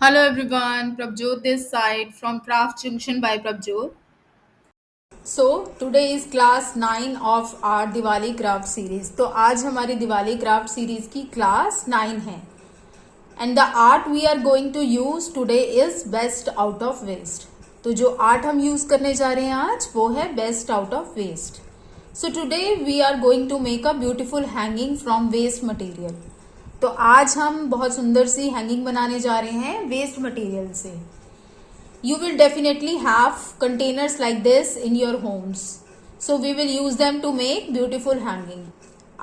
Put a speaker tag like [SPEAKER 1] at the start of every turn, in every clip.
[SPEAKER 1] Hello everyone, Prabjot this side from Craft Junction by Prabjot. So today is class 9 of our Diwali craft series. तो आज हमारी Diwali craft series की class 9 है and the art we are going to use today is best out of waste. तो जो art हम use करने जा रहे हैं आज वो है best out of waste. So today we are going to make a beautiful hanging from waste material. तो आज हम बहुत सुंदर सी हैंगिंग बनाने जा रहे हैं वेस्ट मटेरियल से. You will definitely have containers like this in your homes. So we will use them to make beautiful hanging.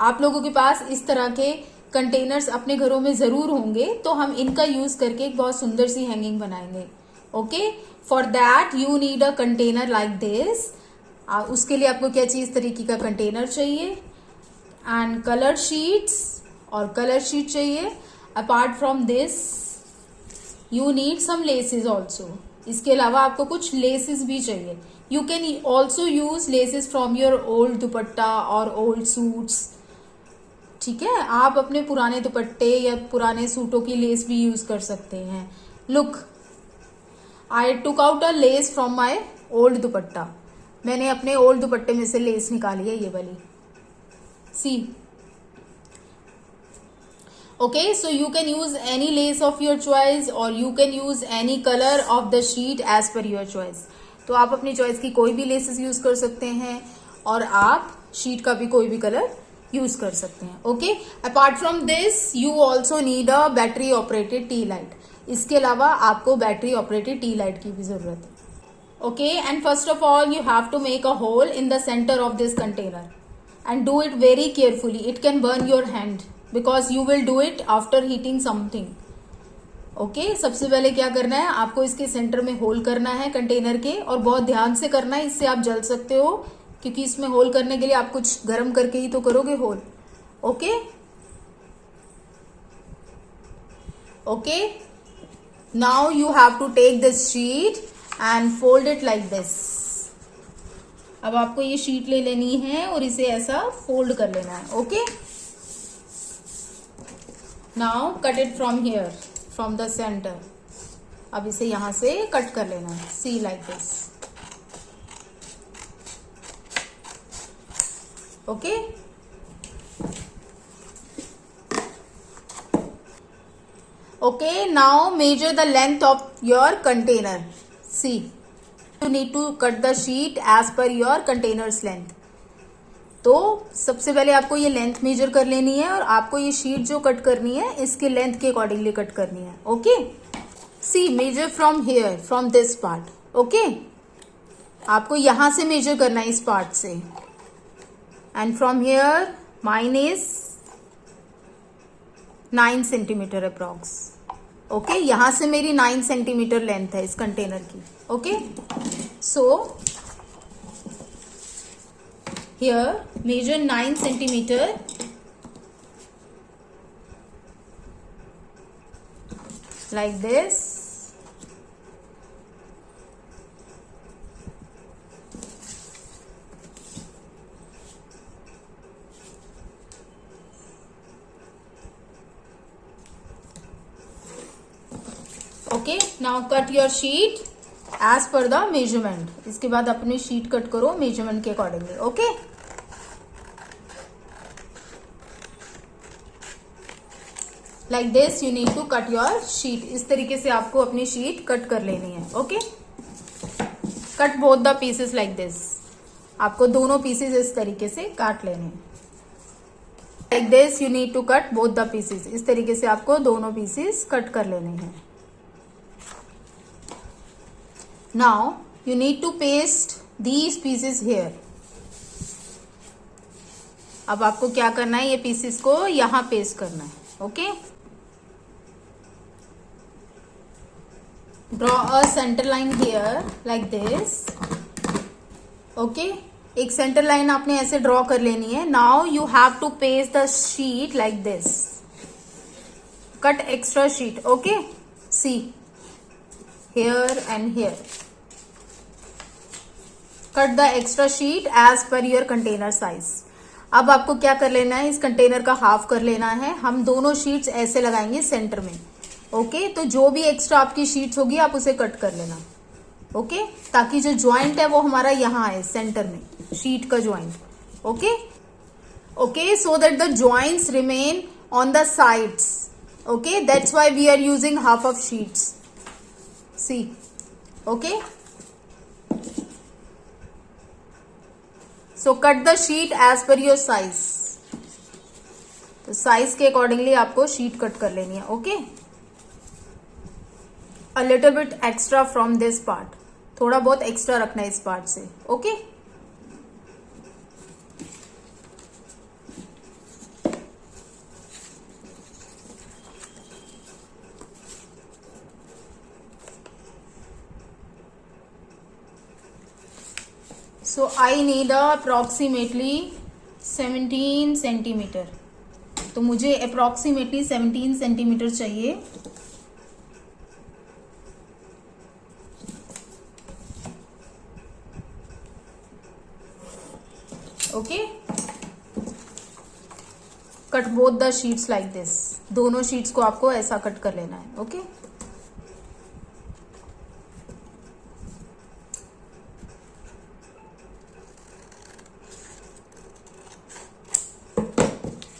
[SPEAKER 1] आप लोगों के पास इस तरह के कंटेनर्स अपने घरों में ज़रूर होंगे, तो हम इनका यूज़ करके एक बहुत सुंदर सी हैंगिंग बनाएंगे. Okay, for that you need a container like this. उसके लिए आपको क्या चीज़ तरीके का कंटेनर चाहिए एंड कलर शीट्स और कलर शीट चाहिए. Apart from this you need some laces also. इसके अलावा आपको कुछ लेसेस भी चाहिए. You can also use laces from your old dupatta और ओल्ड सूट्स. ठीक है, आप अपने पुराने दुपट्टे या पुराने सूटों की लेस भी यूज कर सकते हैं. Look, I took out a less from my old दुपट्टा. मैंने अपने ओल्ड दुपट्टे में से लेस निकाली है, ये वाली. सी. Okay, so you can use any lace of your choice or you can use any color of the sheet as per your choice. तो आप अपनी चॉइस की कोई भी लेसेस यूज कर सकते हैं और आप शीट का भी कोई भी कलर यूज कर सकते हैं. Okay, apart from this you also need a battery operated tea light. इसके अलावा आपको बैटरी ऑपरेटेड टी लाइट की भी जरूरत है. Okay, and first of all you have to make a hole in the centre of this container and do it very carefully. It can burn your hand because you will do it after heating something. Okay, सबसे पहले क्या करना है, आपको इसके centre में whole करना है कंटेनर के, और बहुत ध्यान से करना है, इससे आप जल सकते हो, क्योंकि इसमें होल करने के लिए आप कुछ गर्म करके ही तो करोगे hole. Okay okay, now you have to take this sheet and fold it like this. अब आपको ये शीट ले लेनी है और इसे ऐसा फोल्ड कर लेना है. Okay, Now cut it from here, from the center. अब इसे यहां से कट कर लेना है. See like this. Okay. Okay, now measure the length of your container. See, you need to cut the sheet as per your container's length. तो सबसे पहले आपको ये लेंथ मेजर कर लेनी है और आपको ये शीट जो कट करनी है इसके लेंथ के अकॉर्डिंगली कट करनी है. Okay, see measure from here, from this part. Okay, आपको यहां से मेजर करना है, इस पार्ट से. And from here mine is 9 centimetre approx. Okay, यहां से मेरी 9 सेंटीमीटर लेंथ है इस कंटेनर की. Okay, so here measure 9 centimeter like this. Okay, now cut your sheet as per the measurement. इसके बाद अपनी शीट कट करो मेजरमेंट के accordingly. Okay, like this you need to cut your sheet. इस तरीके से आपको अपनी शीट कट कर लेनी है. Okay, cut both the pieces like this. आपको दोनों पीसेस इस तरीके से काट लेने हैं. Like this you need to cut both the pieces. इस तरीके से आपको दोनों पीसेस कट कर लेने हैं. Now you need to paste these pieces here. अब आपको क्या करना है, ये पीसेस को यहां पेस्ट करना है. Okay, draw a centre line here like this. Okay, एक सेंटर लाइन आपने ऐसे ड्रॉ कर लेनी है. Now you have to paste the sheet like this. Cut extra sheet. Okay, see here and here. Cut the extra sheet as per your container size. अब आपको क्या कर लेना है, इस कंटेनर का हाफ कर लेना है. हम दोनों शीट्स ऐसे लगाएंगे सेंटर में. ओके, तो जो भी एक्स्ट्रा आपकी शीट्स होगी आप उसे कट कर लेना। ओके, ताकि जो ज्वाइंट है वो हमारा यहाँ है सेंटर में, शीट का joint. Okay okay, so that the joints remain on the sides. Okay, that's why we are using half of sheets. See, okay, so cut the sheet as per your size. तो size के accordingly आपको sheet cut कर लेनी है। Okay, a little bit extra from this part, थोड़ा बहुत extra रखना है इस पार्ट से। Okay, so I need approximately 17 centimetre. तो मुझे अप्रोक्सीमेटली 17 सेंटीमीटर चाहिए। Okay, cut both the sheets like this, दोनों शीट्स को आपको ऐसा कट कर लेना है। Okay,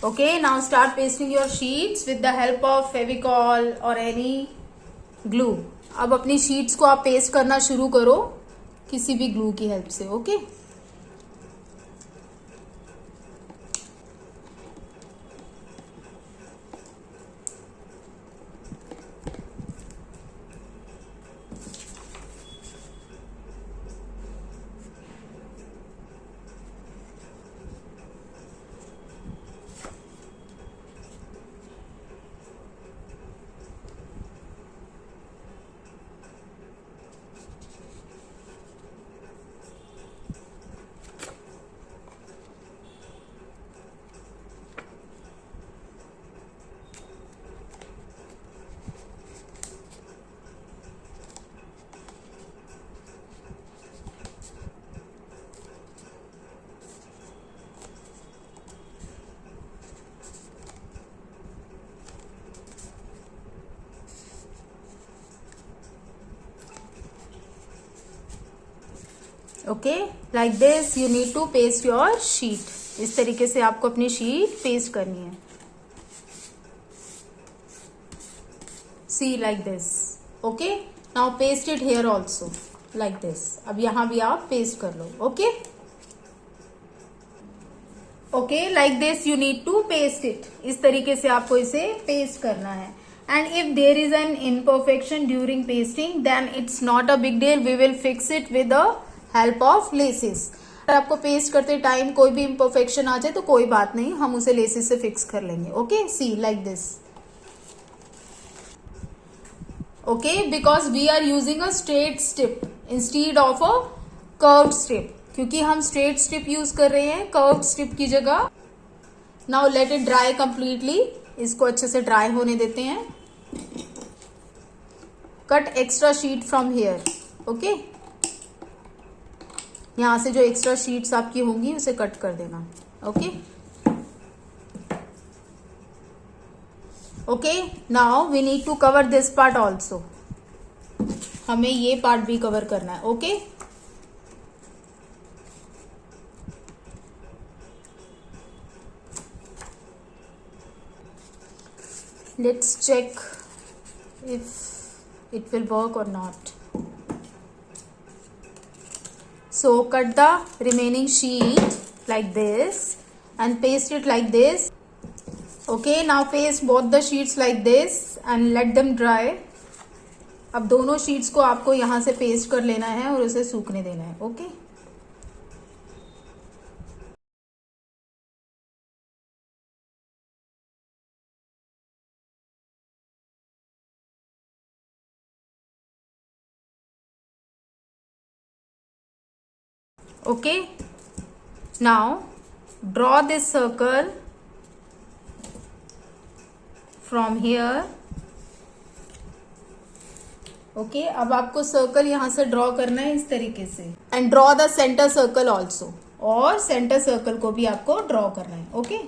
[SPEAKER 1] okay, now start pasting your sheets with the help of Fevicol or any glue। अब अपनी शीट्स को आप पेस्ट करना शुरू करो किसी भी ग्लू की हेल्प से। Okay, okay, like this you need to paste your sheet. इस तरीके से आपको अपनी शीट पेस्ट करनी है। See like this. Okay, now paste it here also like this. अब यहां भी आप पेस्ट कर लो। Okay okay, like this you need to paste it. इस तरीके से आपको इसे पेस्ट करना है। And if there is an imperfection during pasting, then it's not a big deal. We will fix it with the help of laces. अगर आपको paste करते टाइम कोई भी imperfection आ जाए तो कोई बात नहीं, हम उसे लेसेस से फिक्स कर लेंगे। Okay, see like this. Okay, because we are using a straight strip instead of a curved strip. क्योंकि हम straight strip यूज कर रहे हैं curved strip की जगह। Now let it dry completely. इसको अच्छे से ड्राई होने देते हैं। Cut extra sheet from here. Okay, यहां से जो एक्स्ट्रा शीट्स आपकी होंगी उसे कट कर देना। Okay okay, now we need to cover this part also. हमें ये पार्ट भी कवर करना है। Okay, let's check if it will work or not. So cut the remaining sheet like this and paste it like this. Okay, now paste both the sheets like this and let them dry. अब दोनों sheets को आपको यहां से paste कर लेना है और उसे सूखने देना है। Okay Okay, now draw this circle from here. Okay, अब आपको सर्कल यहां से ड्रॉ करना है इस तरीके से। And draw the centre circle also, और सेंटर सर्कल को भी आपको ड्रॉ करना है। Okay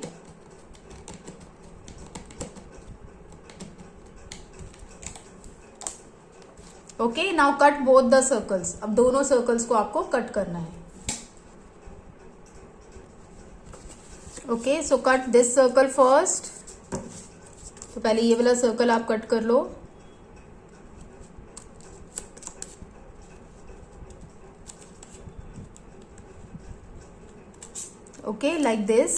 [SPEAKER 1] okay, now cut both the circles. अब दोनों सर्कल्स को आपको कट करना है। Okay, so cut this circle first. तो पहले ये वाला सर्कल आप कट कर लो। Okay, like this.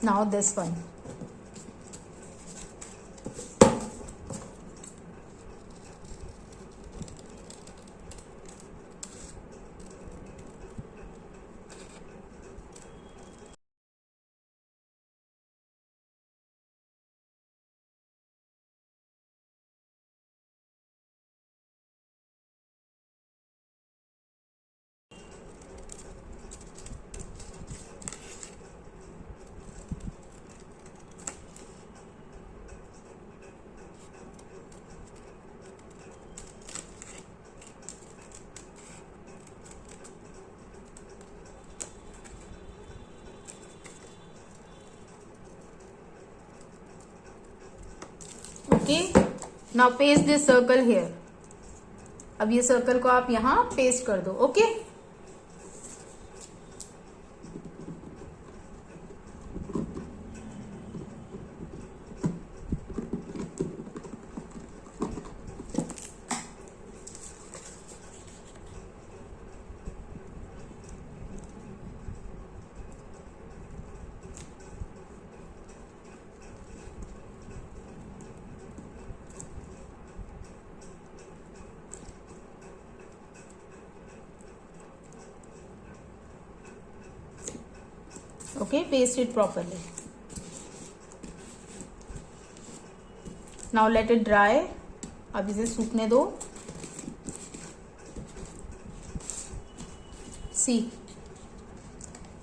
[SPEAKER 1] Now this one. Okay, now paste this circle here. अब ये सर्कल को आप यहां पेस्ट कर दो। Okay, okay, paste it properly. Now let it dry. अब इसे सूखने दो। See,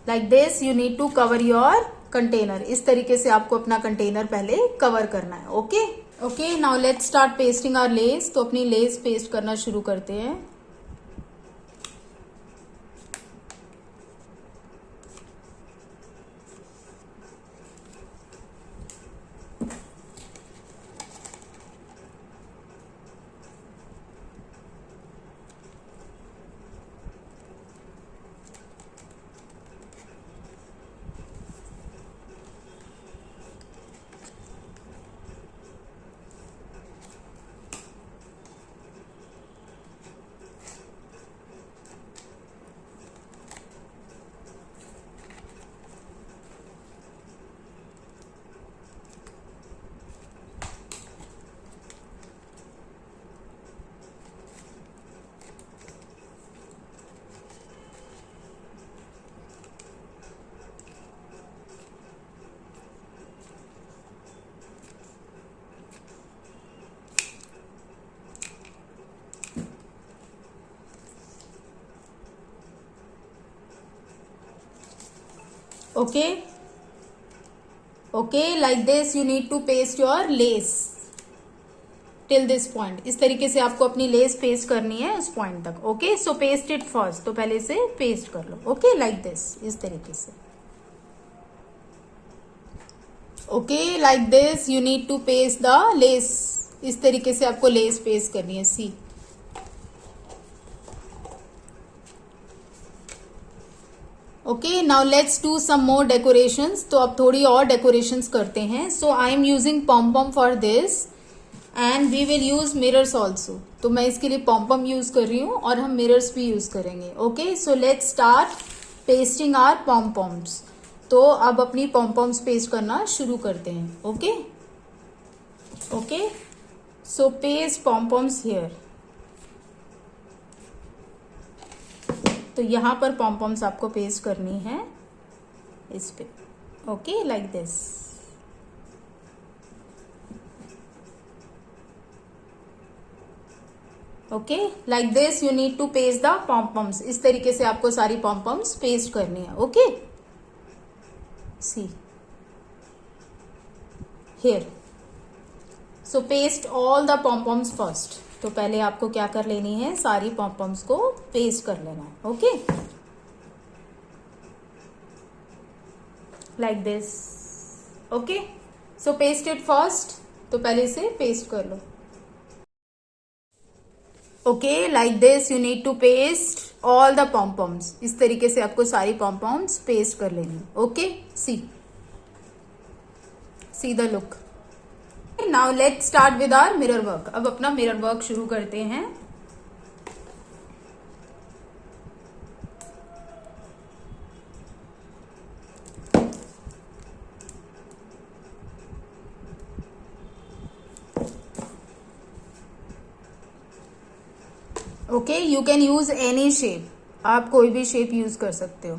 [SPEAKER 1] like this you need to cover your container. इस तरीके से आपको अपना कंटेनर पहले कवर करना है। Okay okay, now let's start pasting our less. तो अपनी लेस पेस्ट करना शुरू करते हैं। okay, like this you need to paste your lace till this point। इस तरीके से आपको अपनी लेस पेस्ट करनी है उस पॉइंट तक। Okay, so paste it first. तो पहले इसे पेस्ट कर लो। ओके, like this, इस तरीके से। Okay, like this you need to paste the lace। इस तरीके से आपको लेस पेस्ट करनी है। See, okay, now let's do some more decorations. तो अब थोड़ी और डेकोरेशंस करते हैं। So I am using pom for this and we will use mirrors also. तो मैं इसके लिए पॉम यूज कर रही हूँ और हम मिरर्स भी यूज करेंगे। Okay, so let's start pasting our poms. तो अब अपनी पॉम्स पेस्ट करना शुरू करते हैं। Okay okay, so paste poms here. तो यहां पर पॉम्स आपको पेस्ट करनी है इस पे। Okay, like this. Okay, like this you need to paste the poms. इस तरीके से आपको सारी पॉम्स पेस्ट करनी है। Okay, see here. So paste all the poms first. तो पहले आपको क्या कर लेनी है, सारी पॉम्स को पेस्ट कर लेना है। Okay, like this. Okay, so paste it first. तो पहले इसे पेस्ट कर लो। Okay, like this you need to paste all the pompoms. इस तरीके से आपको सारी पॉम्पॉम्स पेस्ट कर लेनी। Okay, see the look. Now let's start with our mirror work. अब अपना मिरर वर्क शुरू करते हैं। Okay, you can use any shape, आप कोई भी शेप यूज कर सकते हो।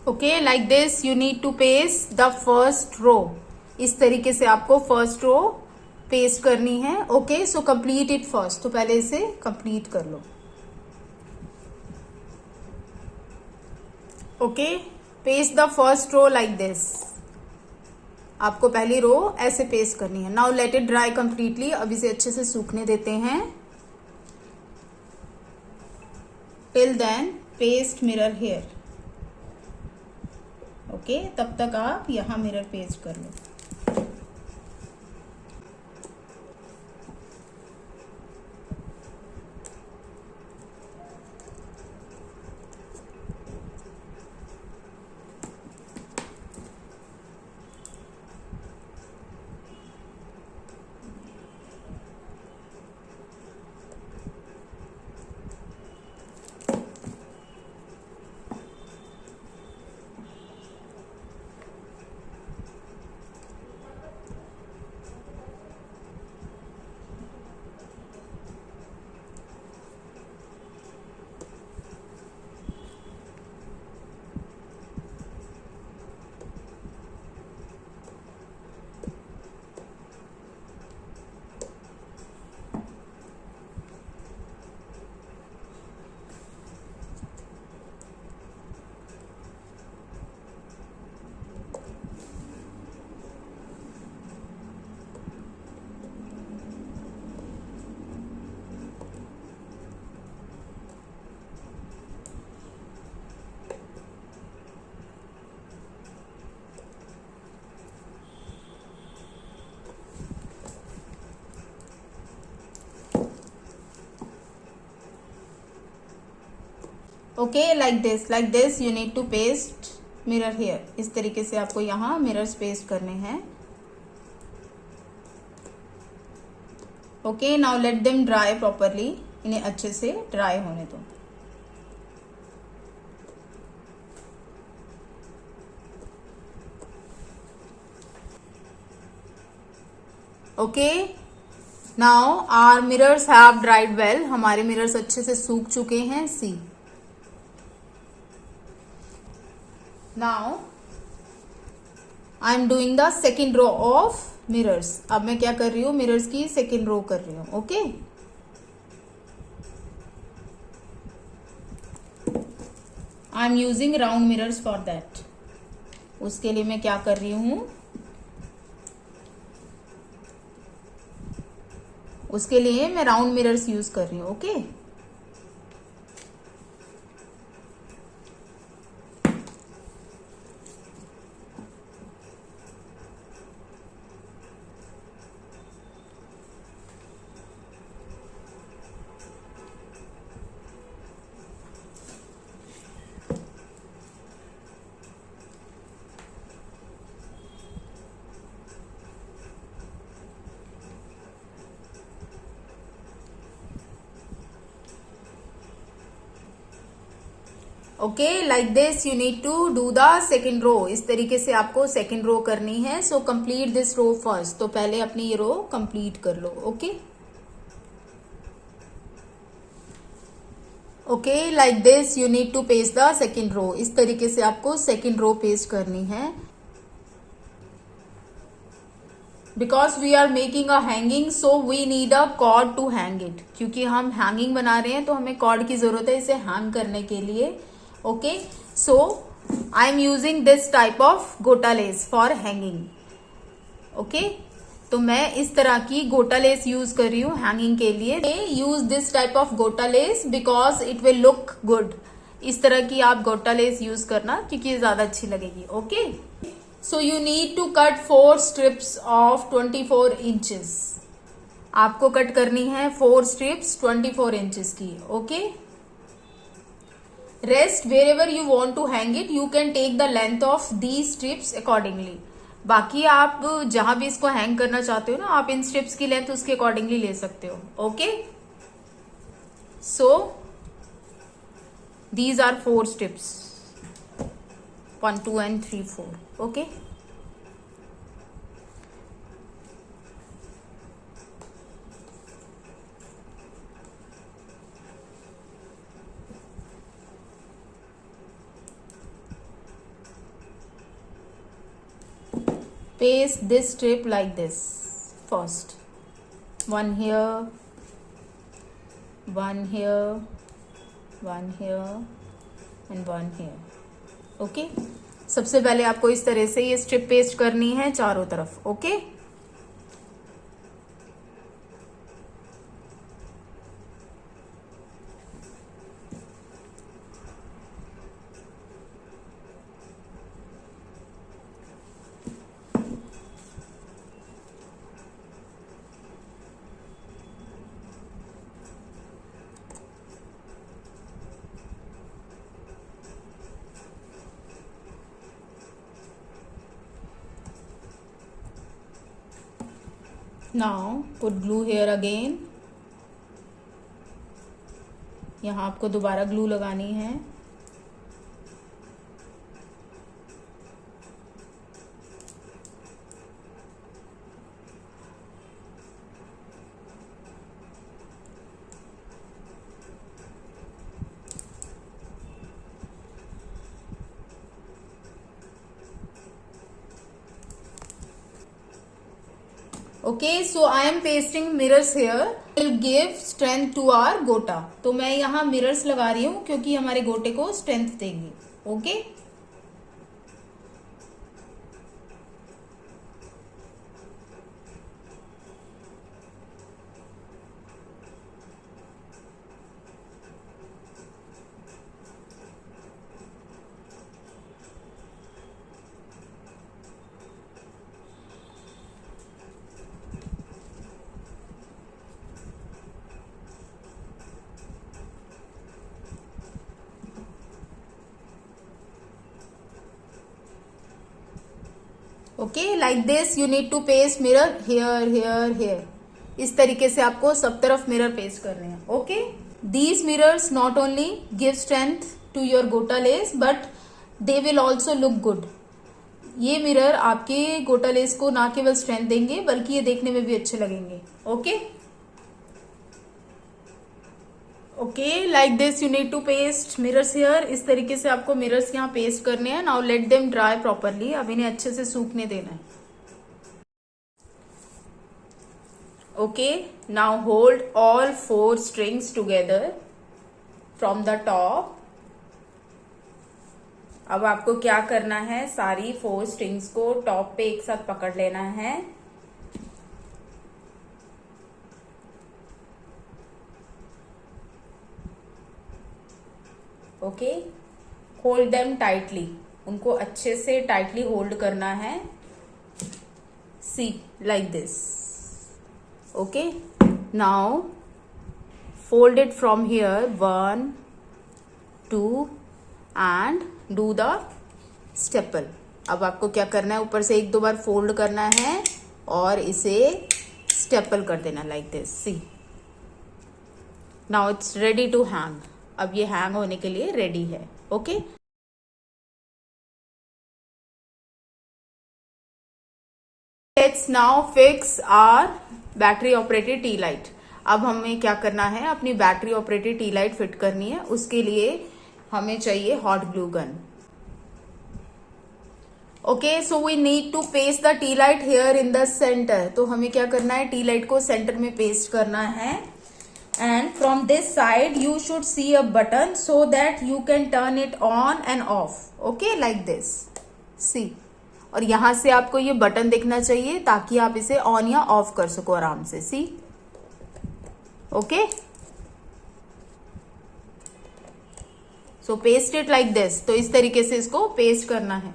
[SPEAKER 1] Okay, like this you need to paste the first row. इस तरीके से आपको फर्स्ट रो पेस्ट करनी है। Okay, so complete it first. तो पहले इसे कंप्लीट कर लो। Okay, paste the first row like this. आपको पहली रो ऐसे पेस्ट करनी है। Now let it dry completely. अब इसे अच्छे से सूखने देते हैं। Till then paste mirror here. Okay, तब तक आप यहाँ मिरर पेस्ट कर लो। Okay, like this you need to paste mirror here. इस तरीके से आपको यहाँ मिरर्स पेस्ट करने हैं। Okay, now let them dry properly. इन्हें अच्छे से ड्राई होने दो। Okay, now our mirrors have dried well. हमारे मिरर्स अच्छे से सूख चुके हैं। See, now I am doing the second row of mirrors. अब मैं क्या कर रही हूँ, मिरर्स की सेकेंड रो कर रही हूँ। Okay, I am using round mirrors for that. उसके लिए मैं क्या कर रही हूँ, उसके लिए मैं राउंड मिरर्स यूज कर रही हूँ। Okay, okay, like this you need to do the second row. इस तरीके से आपको सेकेंड रो करनी है। So complete this row first. तो पहले अपनी ये रो कंप्लीट कर लो। Okay okay, like this you need to paste the second row. इस तरीके से आपको सेकेंड रो पेस्ट करनी है। Because we are making a hanging so we need a cord to hang it. क्योंकि हम हैंगिंग बना रहे हैं तो हमें कॉर्ड की जरूरत है इसे हैंग करने के लिए। Okay, so I am using this type of गोटा लेस फॉर हैंगिंग। ओके, तो मैं इस तरह की गोटा लेस यूज कर रही हूँ हैंगिंग के लिए। यूज दिस टाइप ऑफ गोटा less because it will look good. इस तरह की आप गोटा लेस यूज करना क्योंकि ये ज्यादा अच्छी लगेगी। Okay, so you need to cut 4 strips of 24 inches. आपको कट करनी है 4 स्ट्रिप्स 24 इंचेस की। Okay, rest wherever you want to hang it you can take the length of the strips accordingly. बाकी आप जहां भी इसको हैंग करना चाहते हो ना, आप इन स्ट्रिप्स की लेंथ उसके अकॉर्डिंगली ले सकते हो। Okay, so these are 4 strips 1 2 and 3 4। Okay, paste this strip like this first. One here, one here, one here and one here. Okay, सबसे पहले आपको इस तरह से ये स्ट्रिप पेस्ट करनी है चारों तरफ। Okay, now put glue here again। यहाँ आपको दोबारा ग्लू लगानी है। Okay, so I am pasting mirrors here will give strength to our gota. तो मैं यहाँ मिरर्स लगा रही हूँ क्योंकि हमारे गोटे को स्ट्रेंथ देंगे। Okay, okay, like this you need to paste mirror here here here. इस तरीके से आपको सब तरफ मिरर पेस्ट करने हैं। Okay, these mirrors not only give strength to your gota lace but they will also look good. ये मिरर आपके गोटा लेस को ना केवल स्ट्रेंथ देंगे बल्कि ये देखने में भी अच्छे लगेंगे। Okay okay, like this you need to paste mirrors here. इस तरीके से आपको मिरर्स यहाँ पेस्ट करने हैं। Now let them dry properly. अब इन्हें अच्छे से सूखने देना है। Okay, now hold all 4 strings together from the top. अब आपको क्या करना है, सारी 4 स्ट्रिंग्स को टॉप पे एक साथ पकड़ लेना है। Okay, hold them tightly. उनको अच्छे से टाइटली होल्ड करना है। See like this. Okay, now fold it from here 1 2 and do the staple. अब आपको क्या करना है, ऊपर से 1-2 बार फोल्ड करना है और इसे स्टेपल कर देना like this. See, now it's ready to hang. अब ये हैंग होने के लिए रेडी है। Okay. Let's now fix our battery operated tea light. अब हमें क्या करना है, अपनी battery operated tea light fit करनी है। उसके लिए हमें चाहिए hot glue gun. Okay, so we need to paste the tea light here in the centre. तो हमें क्या करना है, टी लाइट को सेंटर में पेस्ट करना है। And from this side you should see a button so that you can turn it on and off. Okay, like this, see. और यहां से आपको ये बटन दिखना चाहिए ताकि आप इसे ऑन या ऑफ कर सको आराम से, see. Okay, so paste it like this. तो इस तरीके से इसको पेस्ट करना है।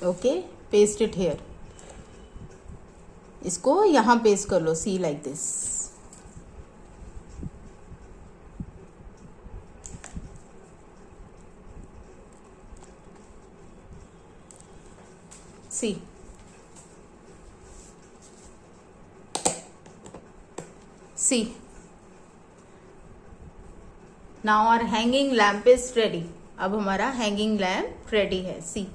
[SPEAKER 1] Okay, paste it here. इसको यहां पेस्ट कर लो, see, like this. See, see. Now our hanging lamp is ready. अब हमारा हैंगिंग लैम्प रेडी है, सी।